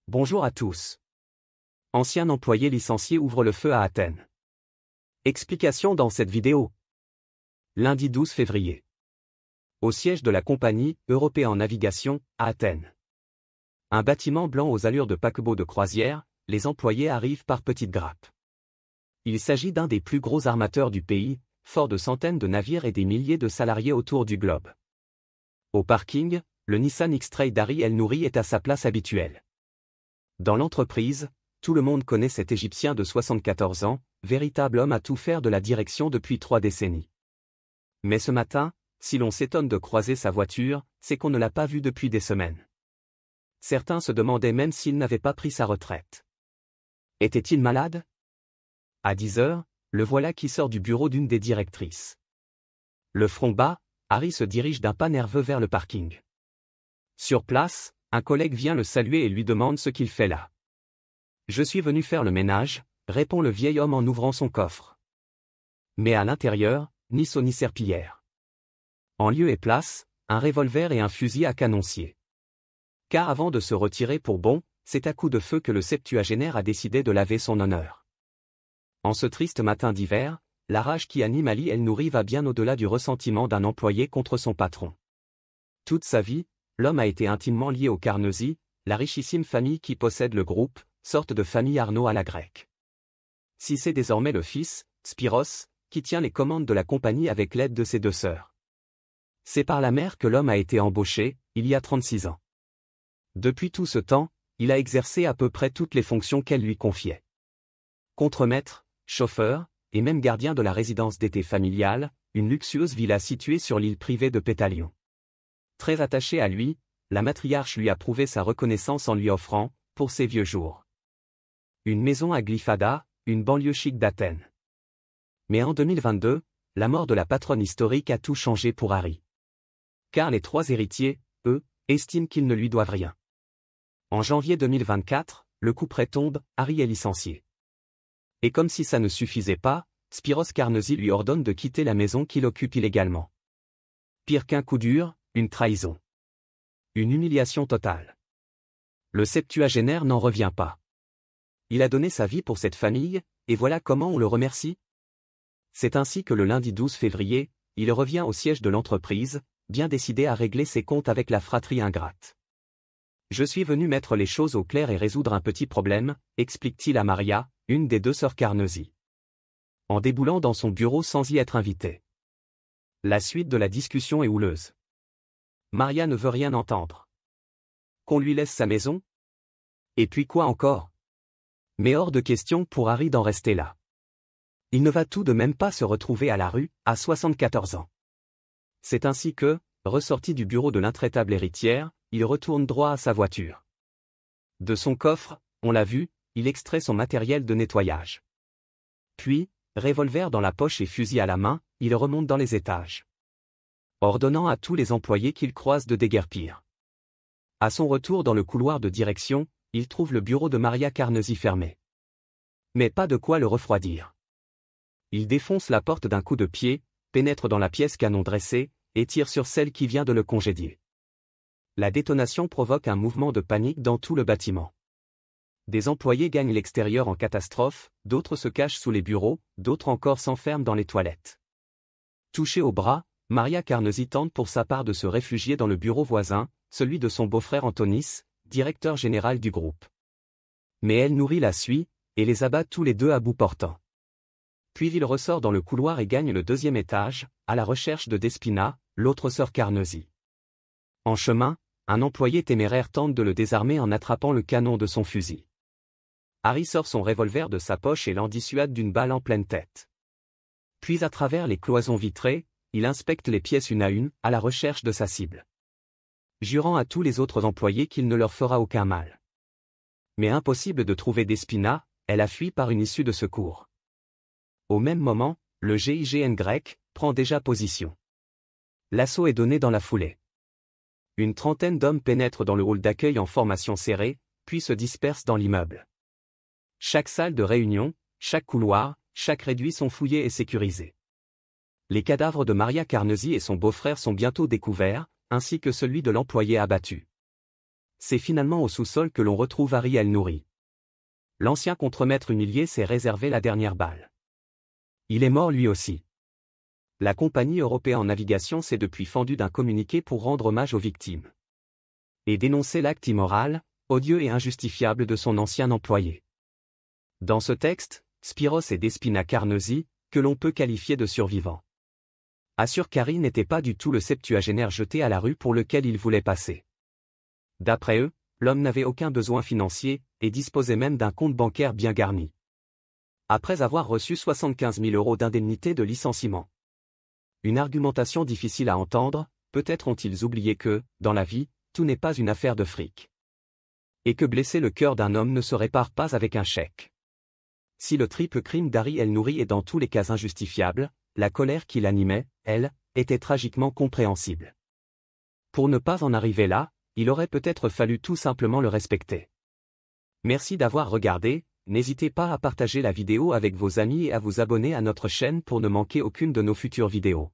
Bonjour à tous. Ancien employé licencié ouvre le feu à Athènes. Explication dans cette vidéo. Lundi 12 février. Au siège de la compagnie Européen Navigation, à Athènes. Un bâtiment blanc aux allures de paquebot de croisière, les employés arrivent par petites grappes. Il s'agit d'un des plus gros armateurs du pays, fort de centaines de navires et des milliers de salariés autour du globe. Au parking, le Nissan X-Trail d'Ari El Nouri est à sa place habituelle. Dans l'entreprise, tout le monde connaît cet Égyptien de 74 ans, véritable homme à tout faire de la direction depuis 3 décennies. Mais ce matin, si l'on s'étonne de croiser sa voiture, c'est qu'on ne l'a pas vu depuis des semaines. Certains se demandaient même s'il n'avait pas pris sa retraite. Était-il malade? À 10 heures, le voilà qui sort du bureau d'une des directrices. Le front bas, Harry se dirige d'un pas nerveux vers le parking. Sur place, un collègue vient le saluer et lui demande ce qu'il fait là. « Je suis venu faire le ménage », répond le vieil homme en ouvrant son coffre. Mais à l'intérieur, ni seau ni serpillière. En lieu et place, un revolver et un fusil à canoncier. Car avant de se retirer pour bon, c'est à coup de feu que le septuagénaire a décidé de laver son honneur. En ce triste matin d'hiver, la rage qui anime Ali El Nouri va bien au-delà du ressentiment d'un employé contre son patron. Toute sa vie, l'homme a été intimement lié aux Carnegie, la richissime famille qui possède le groupe, sorte de famille Arnaud à la grecque. Si c'est désormais le fils, Spyros, qui tient les commandes de la compagnie avec l'aide de ses 2 sœurs. C'est par la mère que l'homme a été embauché, il y a 36 ans. Depuis tout ce temps, il a exercé à peu près toutes les fonctions qu'elle lui confiait. Contremaître, chauffeur, et même gardien de la résidence d'été familiale, une luxueuse villa située sur l'île privée de Pétalion. Très attachée à lui, la matriarche lui a prouvé sa reconnaissance en lui offrant, pour ses vieux jours, une maison à Glyfada, une banlieue chic d'Athènes. Mais en 2022, la mort de la patronne historique a tout changé pour Harry. Car les 3 héritiers, eux, estiment qu'ils ne lui doivent rien. En janvier 2024, le coup près tombe, Harry est licencié. Et comme si ça ne suffisait pas, Spyros Carnegie lui ordonne de quitter la maison qu'il occupe illégalement. Pire qu'un coup dur, une trahison. Une humiliation totale. Le septuagénaire n'en revient pas. Il a donné sa vie pour cette famille, et voilà comment on le remercie. C'est ainsi que le lundi 12 février, il revient au siège de l'entreprise, bien décidé à régler ses comptes avec la fratrie ingrate. « Je suis venu mettre les choses au clair et résoudre un petit problème », explique-t-il à Maria, une des 2 sœurs Carnegie. En déboulant dans son bureau sans y être invité. La suite de la discussion est houleuse. Maria ne veut rien entendre. Qu'on lui laisse sa maison? Et puis quoi encore? Mais hors de question pour Harry d'en rester là. Il ne va tout de même pas se retrouver à la rue, à 74 ans. C'est ainsi que, ressorti du bureau de l'intraitable héritière, il retourne droit à sa voiture. De son coffre, on l'a vu, il extrait son matériel de nettoyage. Puis, revolver dans la poche et fusil à la main, il remonte dans les étages. Ordonnant à tous les employés qu'il croise de déguerpir. À son retour dans le couloir de direction, il trouve le bureau de Maria Carnegie fermé. Mais pas de quoi le refroidir. Il défonce la porte d'un coup de pied, pénètre dans la pièce canon dressée, et tire sur celle qui vient de le congédier. La détonation provoque un mouvement de panique dans tout le bâtiment. Des employés gagnent l'extérieur en catastrophe, d'autres se cachent sous les bureaux, d'autres encore s'enferment dans les toilettes. Touchée au bras, Maria Carnegie tente pour sa part de se réfugier dans le bureau voisin, celui de son beau-frère Antonis, directeur général du groupe. Mais El Nouri la suit, et les abat tous les 2 à bout portant. Puis il ressort dans le couloir et gagne le 2e étage, à la recherche de Despina, l'autre sœur Carnegie. En chemin, un employé téméraire tente de le désarmer en attrapant le canon de son fusil. Harry sort son revolver de sa poche et l'en dissuade d'une balle en pleine tête. Puis à travers les cloisons vitrées, il inspecte les pièces une à une, à la recherche de sa cible. Jurant à tous les autres employés qu'il ne leur fera aucun mal. Mais impossible de trouver Despina, elle a fui par une issue de secours. Au même moment, le GIGN grec prend déjà position. L'assaut est donné dans la foulée. Une trentaine d'hommes pénètrent dans le hall d'accueil en formation serrée, puis se dispersent dans l'immeuble. Chaque salle de réunion, chaque couloir, chaque réduit sont fouillés et sécurisés. Les cadavres de Maria Carnegie et son beau-frère sont bientôt découverts, ainsi que celui de l'employé abattu. c'est finalement au sous-sol que l'on retrouve Ari El-Nouri. L'ancien contremaître humilié s'est réservé la dernière balle. Il est mort lui aussi. La compagnie européenne en navigation s'est depuis fendue d'un communiqué pour rendre hommage aux victimes et dénoncer l'acte immoral, odieux et injustifiable de son ancien employé. Dans ce texte, Spyros et Despina Carnesi, que l'on peut qualifier de survivants, assurent qu'Ari n'était pas du tout le septuagénaire jeté à la rue pour lequel il voulait passer. D'après eux, l'homme n'avait aucun besoin financier, et disposait même d'un compte bancaire bien garni. Après avoir reçu 75 000 € d'indemnité de licenciement. Une argumentation difficile à entendre, peut-être ont-ils oublié que, dans la vie, tout n'est pas une affaire de fric. Et que blesser le cœur d'un homme ne se répare pas avec un chèque. Si le triple crime d'Ari El-Nouri est dans tous les cas injustifiable, la colère qui l'animait, elle, était tragiquement compréhensible. Pour ne pas en arriver là, il aurait peut-être fallu tout simplement le respecter. Merci d'avoir regardé, n'hésitez pas à partager la vidéo avec vos amis et à vous abonner à notre chaîne pour ne manquer aucune de nos futures vidéos.